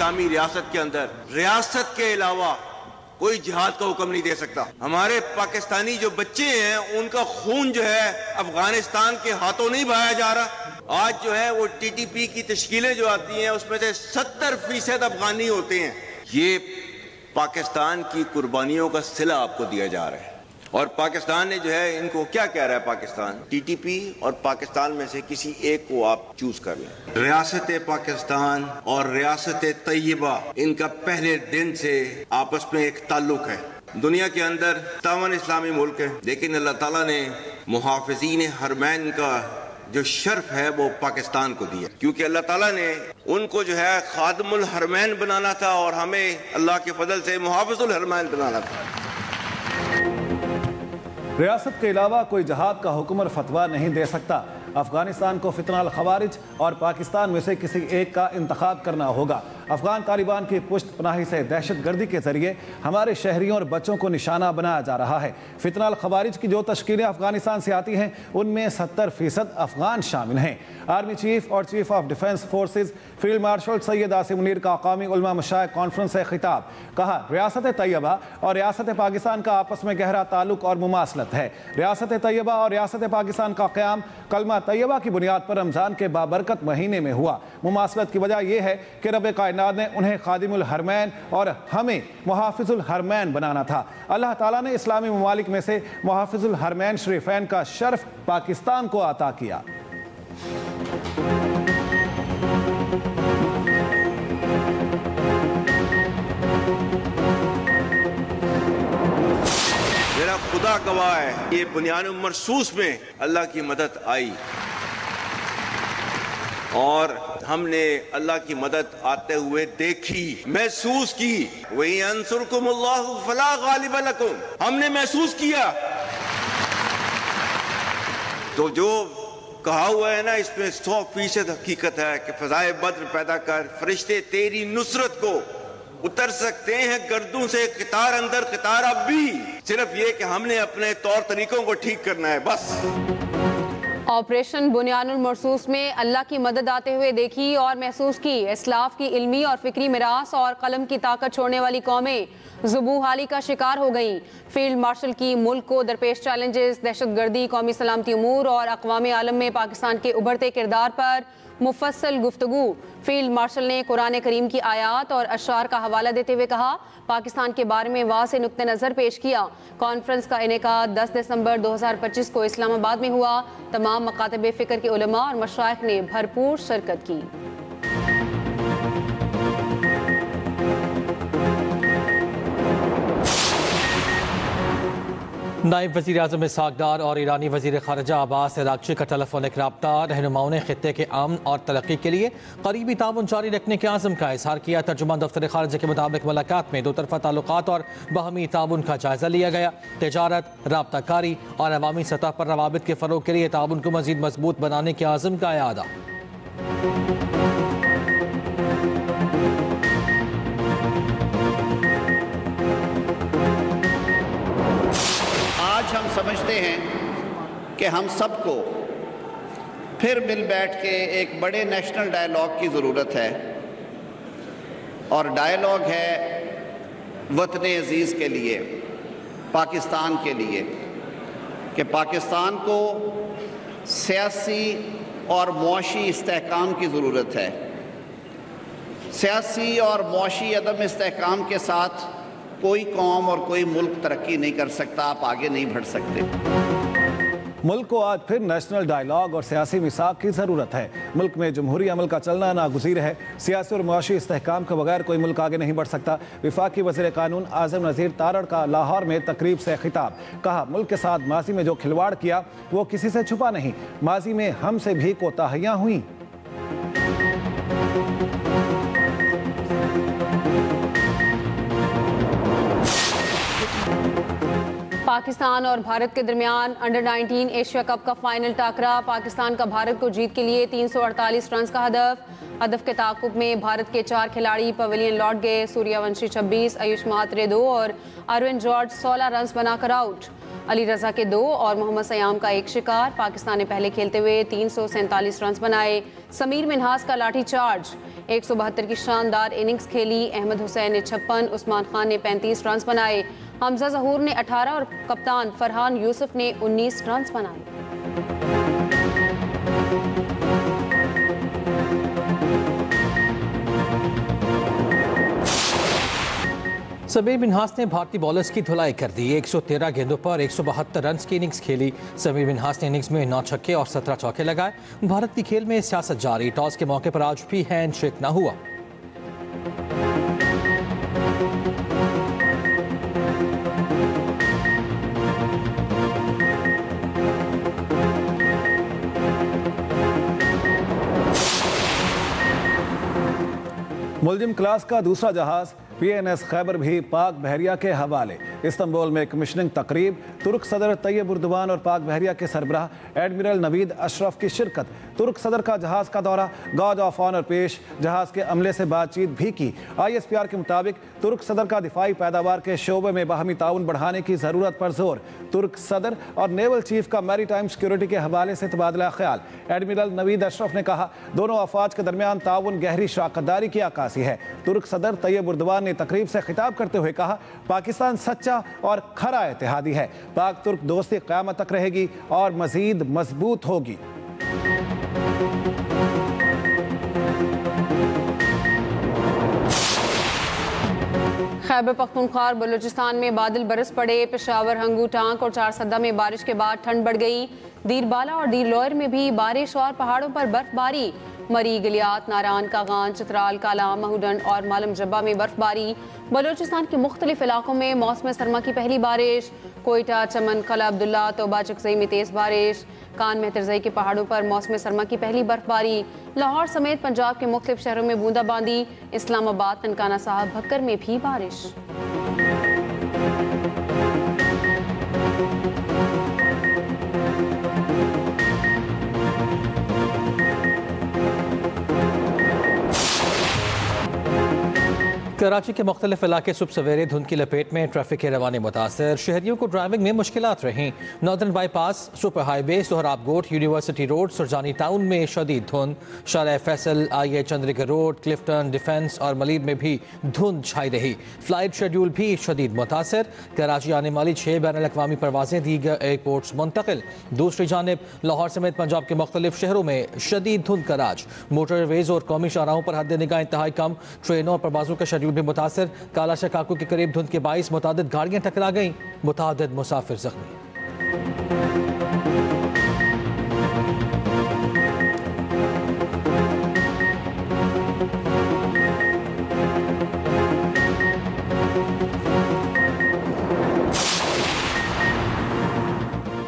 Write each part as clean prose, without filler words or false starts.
इस्लामी रियासत के अंदर रियासत के अलावा कोई जिहाद का हुक्म नहीं दे सकता। हमारे पाकिस्तानी जो बच्चे हैं उनका खून जो है अफगानिस्तान के हाथों नहीं बहाया जा रहा। आज जो है वो टीटीपी की तश्कीलें जो आती हैं उसमें से 70% अफगानी होते हैं। ये पाकिस्तान की कुर्बानियों का सिला आपको दिया जा रहा है और पाकिस्तान ने जो है इनको क्या कह रहा है, पाकिस्तान टीटीपी और पाकिस्तान में से किसी एक को आप चूज कर लें। रियासत पाकिस्तान और रियासत तैयबा इनका पहले दिन से आपस में एक ताल्लुक है। दुनिया के अंदर 57 इस्लामी मुल्क है, लेकिन अल्लाह ताला ने मुहाफिजीन हरमैन का जो शर्फ है वो पाकिस्तान को दिया, क्योंकि अल्लाह ताला ने उनको जो है खादमुल हरमैन बनाना था और हमें अल्लाह के फजल से मुहाफिजुल हरमैन बनाना था। रियासत के अलावा कोई जहाद का हुक्म और फतवा नहीं दे सकता। अफगानिस्तान को फितनाल खवारिज और पाकिस्तान में से किसी एक का इंतखाब करना होगा। अफगान तालिबान की पुष्ट पनाही से दहशत गर्दी के जरिए हमारे शहरियों और बच्चों को निशाना बनाया जा रहा है। फितनाल खवारिज की जो तश्कीलें अफगानिस्तान से आती हैं उनमें 70% अफगान शामिल हैं। आर्मी चीफ और chief of defence forces field marshal Syed Asim Munir का कौमी उलमा मशाइख कॉन्फ्रेंस से खिताब। कहा, रियासत तैयबा और रियासत पाकिस्तान का आपस में गहरा ताल्लुक और मुमासलत है। रियासत तैयबा और रियासत पाकिस्तान का क़याम कलमा तैयबा की बुनियाद पर रमज़ान के बाबरकत महीने में हुआ। मुमासलत की वजह यह है कि रब कायनात ने उन्हें खादिमुल हरमैन और हमें मुहाफिजुल हरमैन बनाना था। अल्लाह ताला ने इस्लामी ममालिक में से मुहाफिजुल हरमैन शरीफैन का शर्फ पाकिस्तान को अता किया। मेरा खुदा गवाह है, ये बुनियाद मरसूस में अल्लाह की मदद आई और हमने अल्लाह की मदद आते हुए देखी, महसूस की। वही अंसुरकुमुल्लाहु फला गालिब लकुम, हमने महसूस किया। तो जो कहा हुआ है ना, इसमें 100% हकीकत है कि फजाए बद्र पैदा कर, फरिश्ते तेरी नुसरत को उतर सकते हैं गर्दों से, कितार अंदर कितार अब भी। सिर्फ ये कि हमने अपने तौर तरीकों को ठीक करना है, बस। ऑपरेशन बुनियानुल मरसूस में अल्लाह की मदद आते हुए देखी और महसूस की। इस्लाफ की इल्मी और फिक्री मिरास और कलम की ताकत छोड़ने वाली कौमें ज़ुबूहाली का शिकार हो गईं। फील्ड मार्शल की मुल्क को दरपेश चैलेंजेस, दहशतगर्दी, कौमी सलामती उमूर और अक़वाम आलम में पाकिस्तान के उभरते किरदार पर मुफस्सल गुफ्तगू। फील्ड मार्शल ने कुरान करीम की आयात और अशार का हवाला देते हुए कहा, पाकिस्तान के बारे में वाज़ेह नुक्ते नज़र पेश किया। कॉन्फ्रेंस का इनेकाद 10 दिसंबर 2025 को इस्लामाबाद में हुआ। तमाम मकातब फ़िक्र के उलमा और मशाइख ने भरपूर शिरकत की। नायब वज़ीर आज़म इसहाक़ डार और ईरानी वज़ीर ख़ारिजा अब्बास अराग़ची का टेलीफोनिक रब्ता। रहनुमाओं ने ख़ित्ते के अमन और तरक्की के लिए करीबी ताउन जारी रखने के आज़म का इज़हार किया। तर्जुमान दफ्तर ख़ारिजा के मुताबिक मुलाकात में दो तरफ़ा ताल्लुक़ात और बाहमी ताउन का जायज़ा लिया गया। तिजारत, राब्ता कारी और अवामी सतह पर रवाबित के फ़रोग़ के लिए ताउन को मज़ीद मज़बूत बनाने के आज़म का इआदा। आज हम समझते हैं कि हम सबको फिर मिल बैठ के एक बड़े नेशनल डायलॉग की ज़रूरत है, और डायलॉग है वतन अज़ीज़ के लिए, पाकिस्तान के लिए, कि पाकिस्तान को सियासी और मुआशी इस्तेहकाम की ज़रूरत है। सियासी और मुआशी अदम इस्तेहकाम के साथ कोई कौम और कोई मुल्क तरक्की नहीं कर सकता, आप आगे नहीं बढ़ सकते। मुल्क को आज फिर नेशनल डायलॉग और सियासी मिसाक की ज़रूरत है। मुल्क में जमहूरी अमल का चलना नागुज़ीर है। सियासी और मुआशी इस्तेहकाम के बगैर कोई मुल्क आगे नहीं बढ़ सकता। वफाकी वज़ीर कानून आज़म नज़ीर तारड़ का लाहौर में तकरीब से खिताब। कहा, मुल्क के साथ माजी में जो खिलवाड़ किया वो किसी से छुपा नहीं। माजी में हमसे भी कोताहियाँ हुई। पाकिस्तान और भारत के दरमियान अंडर-19 एशिया कप का फाइनल टाकरा। पाकिस्तान का भारत को जीत के लिए 348 रन का हदफ के ताक़ुब में भारत के 4 खिलाड़ी पवेलियन लौट गए। सूर्यवंशी 26, आयुष मात्रे 2 और अरविंद जॉर्ज 16 रन बनाकर आउट। अली रजा के 2 और मोहम्मद सयाम का 1 शिकार। पाकिस्तान ने पहले खेलते हुए 347 रन बनाए। समीर मिन्हास का लाठी चार्ज। 172 की शानदार इनिंग्स खेली। अहमद हुसैन ने 56, उस्मान खान ने 35 रन बनाए। हमजा जहूर ने 18 और कप्तान फरहान यूसुफ ने 19 रन बनाए। समीर मिन्हास ने भारतीय बॉलर्स की धुलाई कर दी। 113 गेंदों पर 172 रन की इनिंग्स खेली। समीर मिन्हास ने इनिंग्स में 9 छक्के और 17 चौके लगाए। भारत की खेल में सियासत जारी। टॉस के मौके पर आज भी हैंडशेक न हुआ। मुलजिम क्लास का दूसरा जहाज PNS खैबर भी पाक बहरिया के हवाले। इस्तांबुल में कमिश्निंग तकरीब। तुर्क सदर तैयब उर्दवान और पाक बहरिया के सरबराह एडमिरल नवीद अशरफ की शिरकत। तुर्क सदर का जहाज का दौरा, गार्ड ऑफ ऑनर पेश, जहाज के अमले से बातचीत भी की। ISPR के मुताबिक तुर्क सदर का दिफाई पैदावार के शोबे में बाहमी ताउन बढ़ाने की ज़रूरत पर जोर। तुर्क सदर और नेवल चीफ का मैरी टाइम सिक्योरिटी के हवाले से तबादला ख्याल। एडमिरल नवीद अशरफ ने कहा, दोनों अफवाज के दरमियान ताउन गहरी शराकतदारी की अक्कासी है। तुर्क सदर तैयब उर्दवान ने तकरीब से खिताब करते हुए कहा, पाकिस्तान सच्चा और खरा इत्तेहादी है। पाक तुर्क दोस्ती क़यामत तक रहेगी और मजीद मजबूत होगी। खैबर पख्तूनख्वा और बलूचिस्तान में बादल बरस पड़े। पेशावर, हंगू, टांक और चारसदा में बारिश के बाद ठंड बढ़ गई। दीरबाला और दीर लोयर में भी बारिश और पहाड़ों पर बर्फबारी। मरी, गलियात, नारान, कागान, चित्राल, कालाम, महूडन और मालम जब्बा में बर्फबारी। बलूचिस्तान के मुख्तलिफ इलाकों में मौसम सरमा की पहली बारिश। कोयटा, चमन, कला अब्दुल्ला, तोबा चकजई में तेज़ बारिश। कान मेहतरजई के पहाड़ों पर मौसम सरमा की पहली बर्फबारी। लाहौर समेत पंजाब के मुख्तलिफ शहरों में बूंदाबांदी। इस्लामाबाद, ननकाना साहब, भक्कर में भी बारिश। कराची के मुख्तलिफ इलाके सुबह सवेरे धुंध की लपेट में, ट्रैफिक के रवाने मुतासर। शहरियों को ड्राइविंग में मुश्किलात रहीं। Northern bypass, super highway, Sohrab Goth, university road, Surjani town में शदीद धुंध। शाला Faisal, IA Chandrika road, Clifton, defence और मलीद में भी धुंध छाई रही। फ्लाइट शेड्यूल भी शदीद मुतासर। कराची आने वाली 6 बैनुल-अक़वामी परवाजें दीगर एयरपोर्ट्स मुंतकिल। दूसरी जानिब लाहौर समेत पंजाब के मुख्तलिफ शहरों में शदीद धुंध का राज। मोटरवेज और कौमी शाहराहों पर हद निगाह इंतहाई कम। ट्रेनों और परवाजों का शेड्यूल भी मुतासर। काला शकाकू के करीब धुंध के बाइस मुतादिद गाड़ियां टकरा गईं। मुतादिद मुसाफिर जख्मी।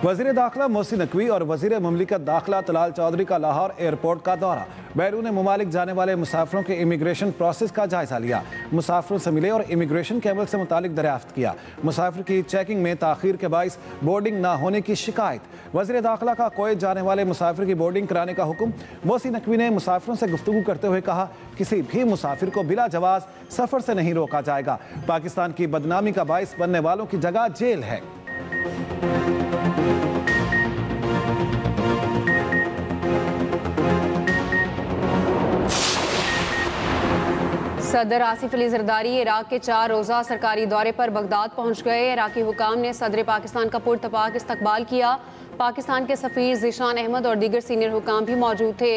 वज़ीर दाखिला मोहसिन नकवी और वज़ीर मुमलिकत दाखिला तलाल चौधरी का लाहौर एयरपोर्ट का दौरा। बैरून मुमालिक जाने वाले मुसाफिरों के इमिग्रेशन प्रोसेस का जायजा लिया। मुसाफिरों से मिले और इमिग्रेशन के अमल से मुतालिक दरियाफ्त किया। मुसाफिर की चेकिंग में ताखीर के बाइस बोर्डिंग ना होने की शिकायत। वज़ीर दाखिला का कोयत जाने वाले मुसाफिर की बोर्डिंग कराने का हुक्म। मोहसिन नकवी ने मुसाफिरों से गुफ्तगू करते हुए कहा, किसी भी मुसाफिर को बिला जवाज सफ़र से नहीं रोका जाएगा। पाकिस्तान की बदनामी का बाइस बनने वालों की जगह जेल है। सदर आसिफ अली जरदारी इराक के 4 रोज़ा सरकारी दौरे पर बगदाद पहुंच गए। इराकी हुकाम ने सदर पाकिस्तान का पुरतपाक इस्तकबाल किया। पाकिस्तान के सफ़ीर ज़ीशान अहमद और दीगर सीनियर हुकाम भी मौजूद थे।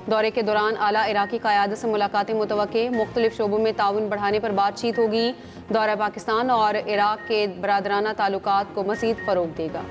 दौरे के दौरान आला इराकी क़यादत से मुलाकातें मुतवक्के। मुख्तलिफ शोबों में ताउन बढ़ाने पर बातचीत होगी। दौरा पाकिस्तान और इराक के बरादराना ताल्लुकात को मज़ीद फ़रोग़ देगा।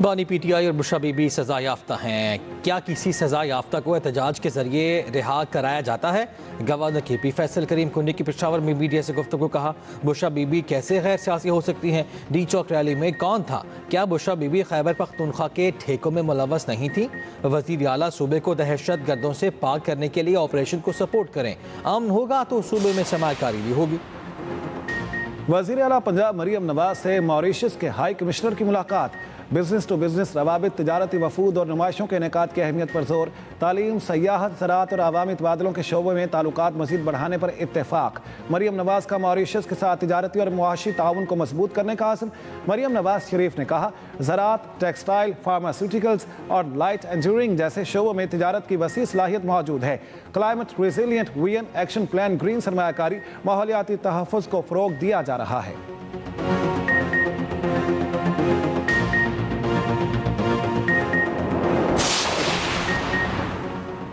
बानी PTI और बुशरा बीबी सजा याफ्ता हैं। क्या किसी सजा याफ्ता को एहतजाज के जरिए रिहा कराया जाता है? गवर्नर KP फैसल करीम कुन्नी की पेशावर में मीडिया से गुफ्तगू। कहा, बुशरा बीबी कैसे गैर सियासी हो सकती हैं? डी चौक रैली में कौन था? क्या बुशरा बीबी खैबर पख्तूनख्वा के ठेकों में मुलव्वस नहीं थी? वज़ीर आला सूबे को दहशत गर्दों से पाक करने के लिए ऑपरेशन को सपोर्ट करें। अमन होगा तो सूबे में सरमायाकारी भी होगी। वज़ीर आला पंजाब मरियम नवाज से मॉरिशस के हाई कमिश्नर की मुलाकात। बिजनेस टू बिजनेस रवाबित, तिजारती वफूद और नुमाइशों के इनेकाद की अहमियत पर जोर। तालीम, सयाहत, ज़राअत और आवामी तबादलों के शोबों में ताल्लुकात मज़ीद बढ़ाने पर इत्तेफाक। मरियम नवाज का मॉरिशस के साथ तिजारती और मुआशी ताउन को मजबूत करने का आज़म। मरियम नवाज शरीफ ने कहा, ज़राअत, टेक्सटाइल, फार्मास्यूटिकल्स और लाइट इंजीनियरिंग जैसे शोबों में तिजारत की वसी सलाहियत मौजूद है। क्लाइमेट रेजिलियंट वीएन एक्शन प्लान, ग्रीन सरमायाकारी, माहौलियाती तहफ़्फ़ुज़ को फ़रोग़ दिया जा रहा है।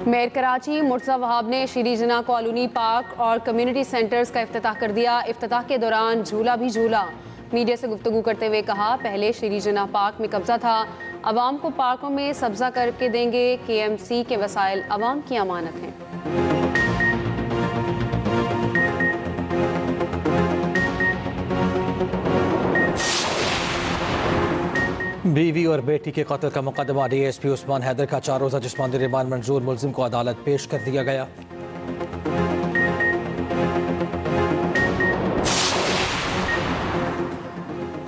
मेयर कराची मुर्तज़ा वहाब ने श्री जिन्ना कॉलोनी पार्क और कम्युनिटी सेंटर्स का इफ्तिताह कर दिया। इफ्तिताह के दौरान झूला भी झूला। मीडिया से गुफ्तगू करते हुए कहा, पहले श्री जिन्ना पार्क में कब्जा था, अवाम को पार्कों में सब्जा करके देंगे। KMC के वसाइल अवाम की अमानत हैं। बीवी और बेटी के कत्ल का मुकदमा DSP उस्मान हैदर का 4 रोज़ा जिस्मानी रिमांड मंजूर, मुलजिम को अदालत पेश कर दिया गया।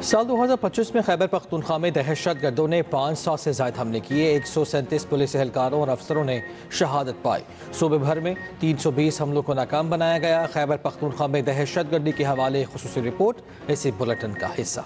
साल 2025 में खैबर पख्तूनख्वा में दहशत गर्दों ने 500 से ज़ायद हमले किए। 137 पुलिस एहलकारों और अफसरों ने शहादत पाई। सूबे भर में 320 हमलों को नाकाम बनाया गया। खैबर पख्तूनख्वा में दहशत गर्दी के हवाले खुसूसी रिपोर्ट इसी बुलेटिन का हिस्सा।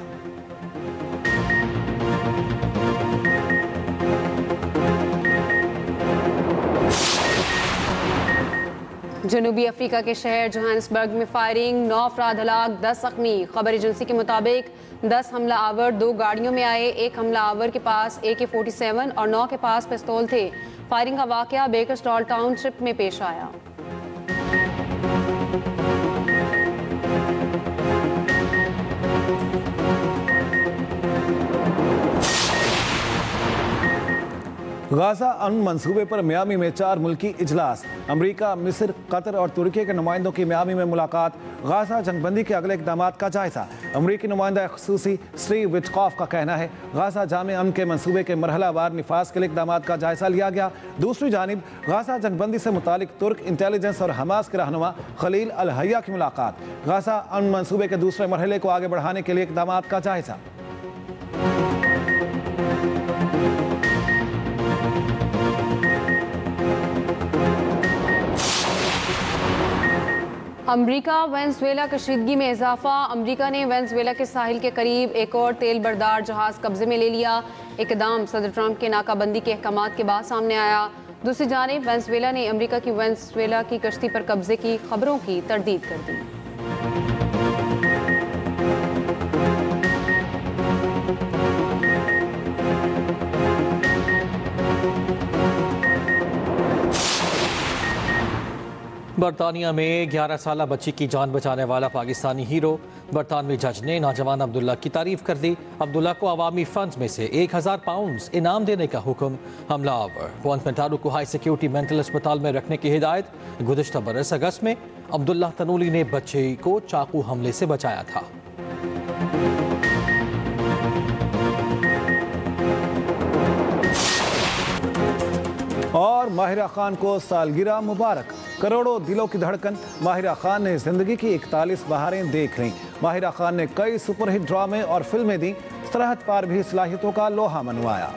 जनूबी अफ्रीका के शहर जोहान्सबर्ग में फायरिंग, 9 अफराद हलाक, 10 जख्मी। खबर एजेंसी के मुताबिक 10 हमला आवर 2 गाड़ियों में आए। एक हमला आवर के पास AK-47 और 9 के पास पिस्तौल थे। फायरिंग का वाकया बेकरस्टॉल टाउनशिप में पेश आया। गाजा अमन मंसूबे पर मियामी में 4 मुल्की इजलास। अमरीका, मिस्र, कतर और तुर्की के नुमाइंदों की मियामी में मुलाकात। गाजा जंगबंदी के अगले इक़दाम का जायजा। अमरीकी नुमाइंदा ख़ुसूसी स्टीव विटकॉफ का कहना है, गाजा जामे अमन के मंसूबे के मरहलावार निफाज के लिए इक़दाम का जायजा लिया गया। दूसरी जानिब गाजा जंगबंदी से मुतालिक तुर्क इंटेलिजेंस और हमास के रहनुमा खलील अल हया की मुलाकात। गाजा अमन मंसूबे के दूसरे मरहले को आगे बढ़ाने के लिए इक़दाम का जायजा। अमरीका वेनेजुएला कशीदगी में इजाफा। अमरीका ने वेनेजुएला के साहिल के करीब एक और तेल बरदार जहाज कब्जे में ले लिया। इकदाम सदर ट्रंप के नाकाबंदी के अहकामात के बाद सामने आया। दूसरी जानिब वेनेजुएला ने अमरीका की वेनेजुएला की कश्ती पर कब्जे की खबरों की तरदीद कर दी। बरतानिया में 11 साला बच्ची की जान बचाने वाला पाकिस्तानी हीरो। बरतानवी जज ने नौजवान अब्दुल्ला की तारीफ कर दी। अब्दुल्ला को अवामी फंड में से 1000 पाउंड इनाम देने का हुक्म। हमलावर पुआंतमेंटारो को हाई सिक्योरिटी मेंटल अस्पताल में रखने की हिदायत। गुज़िश्ता बरस अगस्त में अब्दुल्ला तनूली ने बच्चे को चाकू हमले से बचाया था। और माहिरा खान को सालगिरह मुबारक। करोड़ों दिलों की धड़कन। माहिरा खान ने जिंदगी की 41 बहारें देख लीं। माहिरा खान ने कई सुपरहिट ड्रामे और फिल्में दी। सरहद पार भी सलाहियतों का लोहा मनवाया।